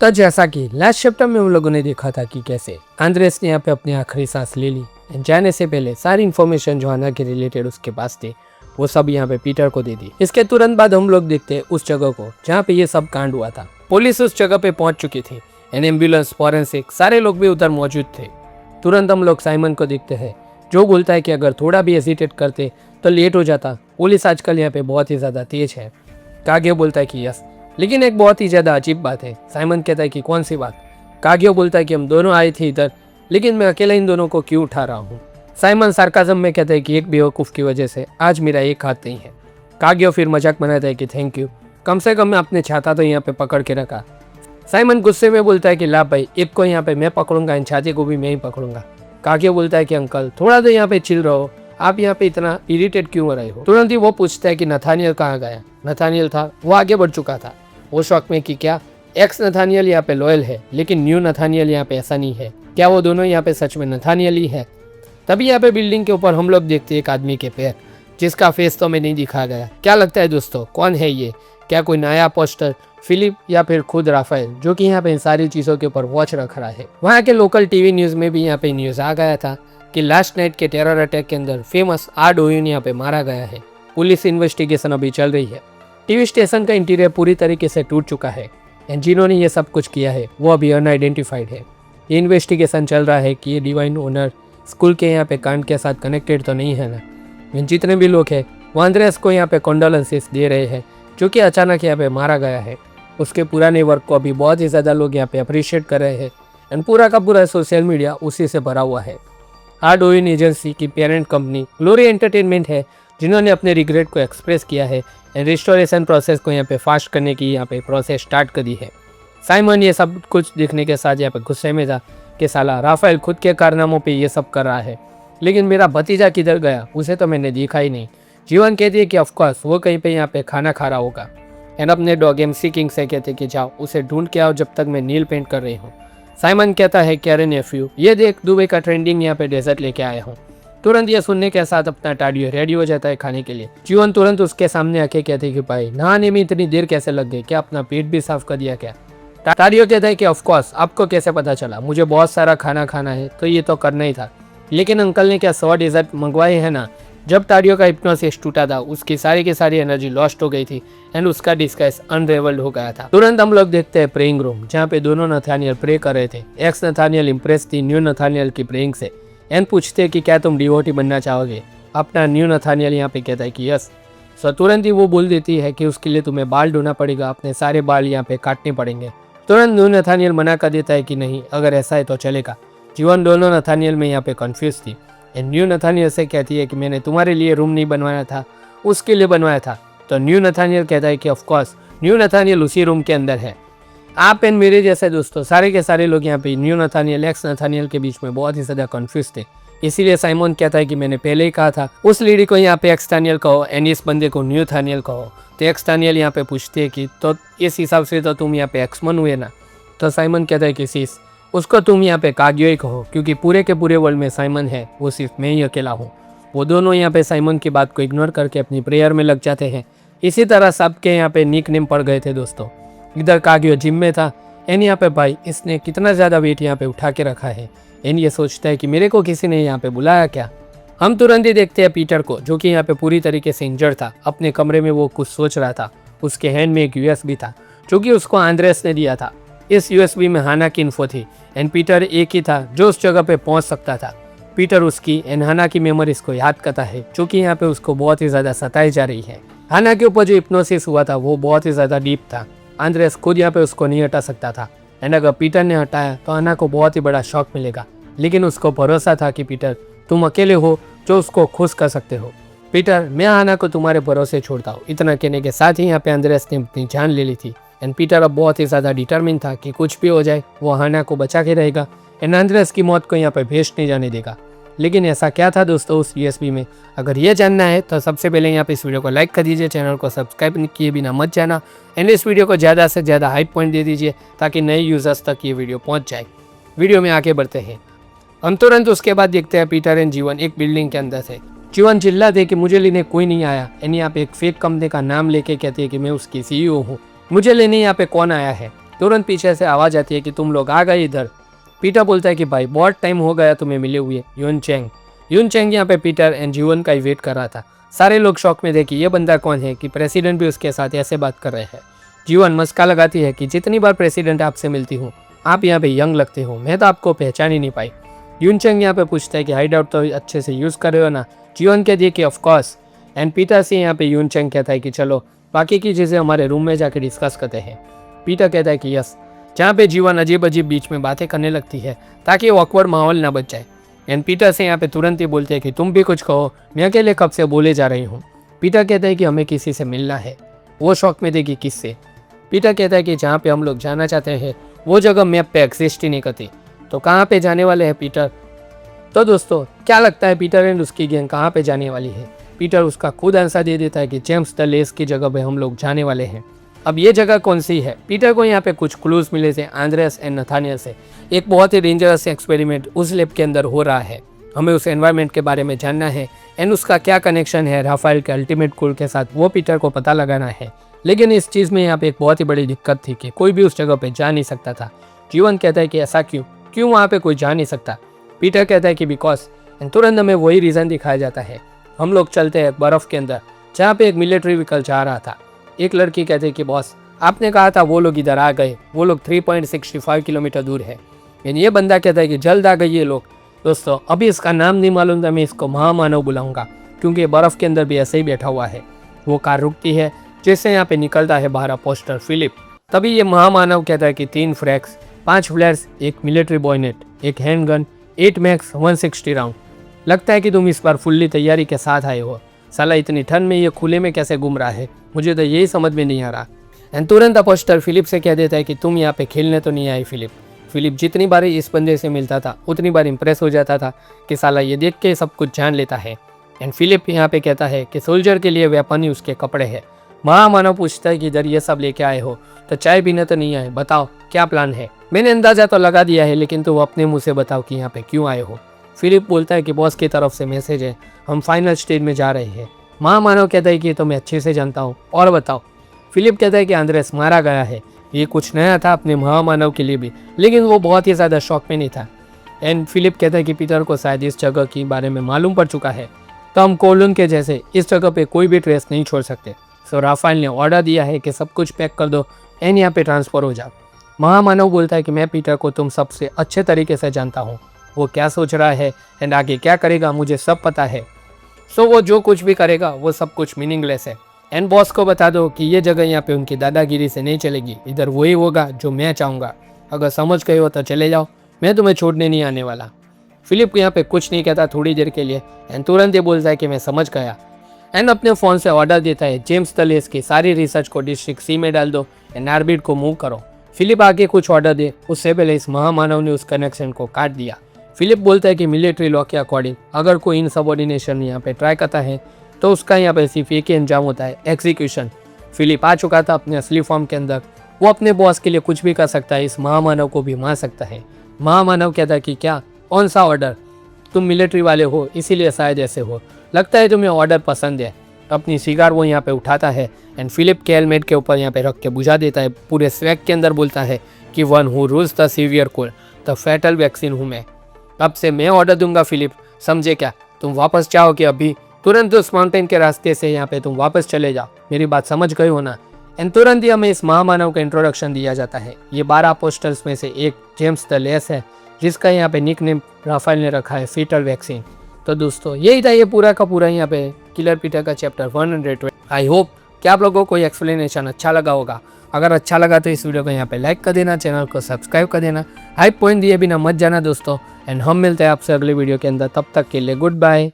दोस्तों, जैसा कि लास्ट चैप्टर में हम लोगों ने देखा था कि कैसे आंद्रेस ने यहाँ पे अपनी आखिरी सांस ले ली। जाने से पहले सारी इन्फॉर्मेशन जो आना के रिलेटेड उसके पास थे वो सब यहाँ पे पीटर को दे दी। इसके तुरंत बाद हम लोग देखते हैं उस जगह को जहाँ पे ये सब कांड हुआ था। पुलिस उस जगह पे पहुंच चुकी थी। एम्बुलेंस, फॉरेंसिक सारे लोग भी उधर मौजूद थे। तुरंत हम लोग साइमन को देखते हैं जो बोलता है कि अगर थोड़ा भी हेजिटेट करते तो लेट हो जाता। पुलिस आजकल यहाँ पे बहुत ही ज़्यादा तेज है। कागियो बोलता है कि यस, लेकिन एक बहुत ही ज़्यादा अजीब बात है। साइमन कहता है कि कौन सी बात? कागियो बोलता है कि हम दोनों आए थे इधर, लेकिन मैं अकेला इन दोनों को क्यों उठा रहा हूँ? साइमन सार्काज़म में कहता है कि एक बेवकूफ़ की वजह से आज मेरा एक हाथ नहीं है। कागियो फिर मजाक बनाता है कि थैंक यू, कम से कम मैं अपने छाता तो यहाँ पे पकड़ के रखा। साइमन गुस्से में बोलता है कि ला भाई, एक को यहाँ पे मैं पकड़ूंगा, इन छाते को भी मैं ही पकड़ूंगा। कागियो बोलता है कि अंकल थोड़ा तो यहाँ पे चिल रहो, आप यहाँ पे इतना इरिटेट क्यों हो रहे हो? तुरंत ही वो पूछता है कि नथानियल कहाँ गया? नथानियल था, वो आगे बढ़ चुका था। वो शौक में कि क्या एक्स नथानियल यहाँ पे लॉयल है, लेकिन न्यू नथानियल यहाँ पे ऐसा नहीं है। क्या वो दोनों यहाँ पे सच में नथानियल ही है? तभी यहाँ पे बिल्डिंग के ऊपर हम लोग देखते हैं एक आदमी के पैर, जिसका फेस तो हमें नहीं दिखाया गया। क्या लगता है दोस्तों, कौन है ये? क्या कोई नया पोस्टर, फिलिप या फिर खुद राफेल, जो कि यहाँ पे इन सारी चीज़ों के ऊपर वॉच रख रहा है? वहाँ के लोकल टीवी न्यूज़ में भी यहाँ पे न्यूज़ आ गया था कि लास्ट नाइट के टेरर अटैक के अंदर फेमस आर ओयुन यहाँ पे मारा गया है। पुलिस इन्वेस्टिगेशन अभी चल रही है। टीवी स्टेशन का इंटीरियर पूरी तरीके से टूट चुका है। जिन्होंने ये सब कुछ किया है वो अभी अनआइडेंटिफाइड है। ये इन्वेस्टिगेशन चल रहा है कि ये डिवाइन ओनर स्कूल के यहाँ पे कांड के साथ कनेक्टेड तो नहीं है ना। जितने भी लोग हैं वो आंद्रेस को यहाँ पे कॉन्डोलेंसेस दे रहे हैं, जो कि अचानक यहाँ पे मारा गया है। उसके पुराने वर्क को अभी बहुत ही ज़्यादा लोग यहाँ पे अप्रिशिएट कर रहे हैं एंड पूरा का पूरा सोशल मीडिया उसी से भरा हुआ है। आर ओयुन एजेंसी की पेरेंट कंपनी ग्लोरी एंटरटेनमेंट है, जिन्होंने अपने रिग्रेट को एक्सप्रेस किया है एंड रिस्टोरेशन प्रोसेस को यहाँ पे फास्ट करने की यहाँ पे प्रोसेस स्टार्ट कर दी है। साइमन ये सब कुछ देखने के साथ यहाँ पे गुस्से में था कि साला राफेल खुद के कारनामों पे ये सब कर रहा है, लेकिन मेरा भतीजा किधर गया? उसे तो मैंने देखा ही नहीं। जीवन कहती है कि ऑफकोर्स वो कहीं पे यहाँ पे खाना खा रहा होगा। एंड अपने डॉग MC किंग से कहते कि जाओ उसे ढूंढ के आओ जब तक मैं नील पेंट कर रही हूँ। साइमन कहता है कैरन नेफ्यू, ये देख दुबई का ट्रेंडिंग यहाँ पे डेजर्ट लेके आया हूँ। तुरंत ये सुनने के साथ अपना टाडियो रेडी हो जाता है खाने के लिए। जीवन तुरंत उसके सामने आके कहते कि भाई नहाने में इतनी देर कैसे लग गई? क्या अपना पेट भी साफ कर दिया क्या? टाडियो कहता है कि ऑफकोर्स, आपको कैसे पता चला? मुझे बहुत सारा खाना खाना है तो ये तो करना ही था, लेकिन अंकल ने क्या 100 डेजर्ट मंगवाए हैं ना? जब टाडियो का हिप्नोसिस टूटा था उसकी सारी की सारी एनर्जी लॉस्ट हो गई थी एंड उसका डिस्गाइज अनरेवल्ड हो गया था। तुरंत हम लोग देखते हैं प्रेइंग रूम, जहाँ पे दोनों नथानियल प्रे कर रहे थे। एक्स नथानियल इम्प्रेस थी न्यू नथानियल की प्रेइंग से एंड पूछते कि क्या तुम डिवोटी बनना चाहोगे? अपना न्यू नथानियल यहाँ पे कहता है कि यस। सो तुरंत ही वो बोल देती है कि उसके लिए तुम्हें बाल ढूंढना पड़ेगा, अपने सारे बाल यहाँ पे काटने पड़ेंगे। तुरंत न्यू नथानियल मना कर देता है कि नहीं, अगर ऐसा है तो चलेगा। जीवन दोनों नथानियल में यहाँ पे कन्फ्यूज थी एंड न्यू नथानियल से कहती है कि मैंने तुम्हारे लिए रूम नहीं बनवाया था, उसके लिए बनवाया था। तो न्यू नथानियल कहता है कि ऑफकोर्स न्यू नथानियल उसी रूम के अंदर है। आप एंड मेरे जैसे दोस्तों सारे के सारे लोग यहाँ पे न्यू नथानियल एक्स नथानियल के बीच में बहुत ही ज़्यादा कन्फ्यूज थे। इसीलिए साइमन कहता है कि मैंने पहले ही कहा था उस लेडी को यहाँ पे एक्स थानियल कहो एंड इस बंदे को न्यू थानियल कहो। तो एक्स थानियल यहाँ पे पूछते है कि तो इस हिसाब से तो तुम यहाँ पे एक्समन हुए ना? तो साइमन कहता है कि सीस, उसको तुम यहाँ पे कागियो ही कहो, क्योंकि पूरे के पूरे वर्ल्ड में साइमन है, वो सिर्फ मैं ही अकेला हूँ। वो दोनों यहाँ पे साइमन की बात को इग्नोर करके अपनी प्रेयर में लग जाते हैं। इसी तरह सबके यहाँ पे निक नेम पड़ गए थे दोस्तों। इधर कागियो जिम में था एंड यहाँ पे भाई इसने कितना ज़्यादा वेट यहाँ पे उठा के रखा है एंड ये सोचता है कि मेरे को किसी ने यहाँ पे बुलाया क्या? हम तुरंत ही देखते हैं पीटर को, जो कि यहाँ पे पूरी तरीके से इंजर्ड था। अपने कमरे में वो कुछ सोच रहा था। उसके हैंड में एक USB था जो कि उसको आंद्रेस ने दिया था। इस USB में हाना की इन्फो थी एंड पीटर एक ही था जो उस जगह पे पहुंच सकता था। पीटर उसकी एंड हाना की मेमोरीज को याद करता है, जो कि यहाँ पे उसको बहुत ही ज़्यादा सताई जा रही है। हाना के ऊपर जो हिप्नोसिस हुआ था वो बहुत ही ज़्यादा डीप था। आंद्रेस खुद यहाँ पे उसको नहीं हटा सकता था एंड अगर पीटर ने हटाया तो हाना को बहुत ही बड़ा शॉक मिलेगा, लेकिन उसको भरोसा था कि पीटर तुम अकेले हो जो उसको खुश कर सकते हो। पीटर, मैं हाना को तुम्हारे भरोसे छोड़ता हूँ। इतना कहने के साथ ही यहाँ पे आंद्रेस ने अपनी जान ले ली थी एंड पीटर अब बहुत ही ज़्यादा डिटरमिन था कि कुछ भी हो जाए वो हाना को बचा के रहेगा एंड आंद्रेस की मौत को यहाँ पे भेज नहीं जाने देगा। लेकिन ऐसा क्या था दोस्तों उस USB में? अगर ये जानना है तो सबसे पहले यहाँ पे इस वीडियो को लाइक कर दीजिए, चैनल को सब्सक्राइब किए बिना मत जाना एंड इस वीडियो को ज़्यादा से ज़्यादा हाइप पॉइंट दे दीजिए ताकि नए यूजर्स तक ये वीडियो पहुँच जाए। वीडियो में आगे बढ़ते हैं। हम तुरंत उसके बाद देखते हैं पीटर एंड जीवन एक बिल्डिंग के अंदर थे। जीवन चिल्लाते कि मुझे लेने कोई नहीं आया एंड यहाँ पे एक फेक कंपनी का नाम लेके कहती है कि मैं उसकी CEO हूँ। मुझे लेने यहाँ पे कौन आया है? तुरंत पीछे से आवाज़ आती है कि तुम लोग आ गए इधर। पीटर बोलता है कि भाई बहुत टाइम हो गया तुम्हें मिले हुए। यून चेंग यहाँ पे पीटर एंड जीवन का ही वेट कर रहा था। सारे लोग शौक में थे कि ये बंदा कौन है कि प्रेसिडेंट भी उसके साथ ऐसे बात कर रहे हैं। जीवन मस्का लगाती है कि जितनी बार प्रेसिडेंट आपसे मिलती हूँ आप यहाँ पे यंग लगते हो, मैं तो आपको पहचान ही नहीं पाई। यून चेंग यहाँ पे पूछता है कि हाइड आउट तो अच्छे से यूज़ कर रहे हो ना। जीवन कहती है कि ऑफकोर्स। एंड पीटर से यहाँ पे यून चेंग कहता है कि चलो बाकी की चीज़ें हमारे रूम में जाके डिस्कस करते हैं। पीटर कहता है कि यस। जहाँ पे जीवन अजीब अजीब बीच में बातें करने लगती है ताकि ऑकवर्ड माहौल ना बच जाए। एंड पीटर से यहाँ पे तुरंत ही बोलते हैं कि तुम भी कुछ कहो, मैं अकेले कब से बोले जा रही हूँ। पीटर कहता है कि हमें किसी से मिलना है। वो शौक में थे कि किससे। पीटर कहता है कि जहाँ पे हम लोग जाना चाहते हैं वो जगह मैप पे एग्जिस्ट ही नहीं करती, तो कहाँ पे जाने वाले हैं पीटर। तो दोस्तों क्या लगता है पीटर एंड उसकी गैंग कहाँ पे जाने वाली है। पीटर उसका खुद आंसर दे देता है कि जेम्स द लेस की जगह पे हम लोग जाने वाले हैं। अब ये जगह कौन सी है। पीटर को यहाँ पे कुछ क्लूज मिले थे आंद्रेस एंड नथानियल से। एक बहुत ही डेंजरस एक्सपेरिमेंट उस लैब के अंदर हो रहा है, हमें उस एनवायरनमेंट के बारे में जानना है एंड उसका क्या कनेक्शन है राफेल के अल्टीमेट गोल के साथ, वो पीटर को पता लगाना है। लेकिन इस चीज़ में यहाँ पे एक बहुत ही बड़ी दिक्कत थी कि कोई भी उस जगह पे जा नहीं सकता था। जीवन कहता है कि ऐसा क्यों वहाँ पे कोई जा नहीं सकता। पीटर कहता है कि बिकॉज, एंड तुरंत हमें वही रीज़न दिखाया जाता है। हम लोग चलते हैं बर्फ़ के अंदर जहाँ पे एक मिलिट्री व्हीकल जा रहा था। एक लड़की कहती है कि बॉस आपने कहा था वो लोग इधर आ गए, वो लोग 3.65 किलोमीटर दूर है। यानी ये बंदा कहता है कि जल्द आ गए ये लोग। दोस्तों अभी इसका नाम नहीं मालूम था, मैं इसको महामानव बुलाऊंगा क्योंकि बर्फ़ के अंदर भी ऐसे ही बैठा हुआ है। वो कार रुकती है जिससे यहाँ पे निकलता है बाहर पोस्टर फिलिप। तभी ये महामानव कहता है कि 3 फ्रैक्स, 5 फ्लैर्स, एक मिलिट्री बॉयनेट, एक हैंडगन, 8 मैक्स 160 राउंड। लगता है कि तुम इस बार फुल्ली तैयारी के साथ आए हो। साला इतनी ठंड में ये खुले में कैसे घूम रहा है, मुझे तो यही समझ में नहीं आ रहा। एंड तुरंत अपोस्टर फिलिप से कह देता है कि तुम यहाँ पे खेलने तो नहीं आए फिलिप। फिलिप जितनी बार इस बंदे से मिलता था उतनी बार इंप्रेस हो जाता था कि साला ये देख के सब कुछ जान लेता है। एंड फिलिप यहाँ पे कहता है कि सोल्जर के लिए वेपन ही उसके कपड़े हैं। महामानव पूछता है कि इधर ये सब लेके आए हो तो चाय पीने तो नहीं आए, बताओ क्या प्लान है। मैंने अंदाजा तो लगा दिया है लेकिन तुम अपने मुँह से बताओ कि यहाँ पे क्यों आए हो। फिलिप बोलता है कि बॉस की तरफ से मैसेज है, हम फाइनल स्टेज में जा रहे हैं। महामानव कहता है कि तो मैं अच्छे से जानता हूँ, और बताओ। फिलिप कहता है कि आंद्रेस मारा गया है। ये कुछ नया था अपने महामानव के लिए भी, लेकिन वो बहुत ही ज़्यादा शौक में नहीं था। एंड फिलिप कहता है कि पीटर को शायद इस जगह के बारे में मालूम पड़ चुका है, तो हम कोलून के जैसे इस जगह पे कोई भी ट्रेस नहीं छोड़ सकते। सो राफेल ने ऑर्डर दिया है कि सब कुछ पैक कर दो एंड यहाँ पे ट्रांसफ़र हो जाओ। महामानव बोलता है कि मैं पीटर को तुम सबसे अच्छे तरीके से जानता हूँ, वो क्या सोच रहा है एंड आगे क्या करेगा मुझे सब पता है। सो वो जो कुछ भी करेगा वो सब कुछ मीनिंगलेस है। एंड बॉस को बता दो कि ये जगह यहाँ पे उनकी दादागिरी से नहीं चलेगी, इधर वही होगा जो मैं चाहूँगा। अगर समझ गए हो तो चले जाओ, मैं तुम्हें छोड़ने नहीं आने वाला। फिलिप यहाँ पे कुछ नहीं कहता थोड़ी देर के लिए एंड तुरंत ये बोलता है कि मैं समझ गया। एंड अपने फ़ोन से ऑर्डर देता है जेम्स द लेस की सारी रिसर्च को डिस्ट्रिक्ट सी में डाल दो एंड आर्बिट को मूव करो। फिलिप आगे कुछ ऑर्डर दे उससे पहले इस महामानव ने उस कनेक्शन को काट दिया। फिलिप बोलता है कि मिलिट्री लॉ के अकॉर्डिंग अगर कोई इनसबऑर्डिनेशन यहाँ पे ट्राई करता है तो उसका यहाँ पे सिर्फ एक ही अंजाम होता है, एग्जीक्यूशन। फिलिप आ चुका था अपने असली फॉर्म के अंदर, वो अपने बॉस के लिए कुछ भी कर सकता है, इस महामानव को भी मार सकता है। महामानव कहता है कि क्या, कौन सा ऑर्डर, तुम मिलिट्री वाले हो इसीलिए शायद ऐसे हो, लगता है तुम्हें ऑर्डर पसंद है। अपनी सिगार वो यहाँ पे उठाता है एंड फिलिप के हेलमेट के ऊपर यहाँ पे रख के बुझा देता है। पूरे स्वैग के अंदर बोलता है कि one who rules the severe cold the fatal vaccine हूँ मैं। अब से मैं ऑर्डर दूंगा फिलिप, समझे क्या। तुम वापस जाओ कि अभी तुरंत उस माउंटेन के रास्ते से यहाँ पे तुम वापस चले जाओ, मेरी बात समझ गए हो ना। एंड तुरंत ही हमें इस महामानव का इंट्रोडक्शन दिया जाता है। ये 12 पोस्टर्स में से एक जेम्स द लेस है जिसका यहाँ पे निक नेम राफेल ने रखा है फीटल वैक्सीन। तो दोस्तों यही था ये पूरा का पूरा यहाँ पे किलर पीटर का चैप्टर 120। आई होप कि आप लोगों को ये एक्सप्लेनेशन अच्छा लगा होगा। अगर अच्छा लगा तो इस वीडियो को यहाँ पे लाइक कर देना, चैनल को सब्सक्राइब कर देना, हाइप पॉइंट दिए बिना मत जाना दोस्तों। एंड हम मिलते हैं आपसे अगले वीडियो के अंदर, तब तक के लिए गुड बाय।